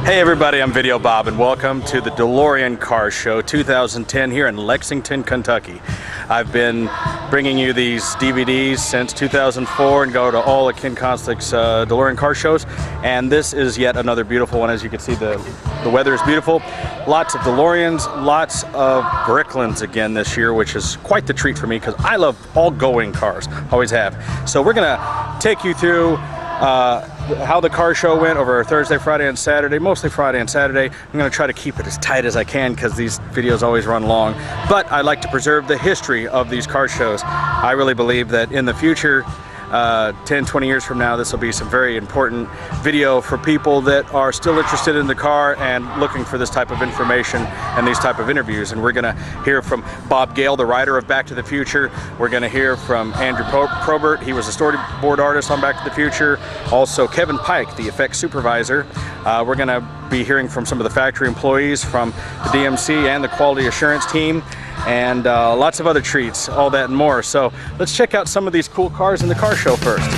Hey everybody, I'm Video Bob and welcome to the Delorean Car Show 2010 here in Lexington, Kentucky. I've been bringing you these DVDs since 2004 and go to all of Ken Koslick's Delorean car shows, and this is yet another beautiful one. As you can see, the weather is beautiful. Lots of DeLoreans, lots of Bricklands again this year, which is quite the treat for me because I love all going cars, always have. So we're gonna take you through how the car show went over Thursday, Friday, and Saturday, mostly Friday and Saturday. I'm going to try to keep it as tight as I can because these videos always run long, but I like to preserve the history of these car shows. I really believe that in the future, 10, 20 years from now, this will be some very important video for people that are still interested in the car and looking for this type of information and these type of interviews. And we're going to hear from Bob Gale, the writer of Back to the Future. We're going to hear from Andrew Probert. He was a storyboard artist on Back to the Future. Also Kevin Pike, the effects supervisor. We're going to be hearing from some of the factory employees from the DMC and the quality assurance team, and lots of other treats, all that and more. So let's check out some of these cool cars in the car show first.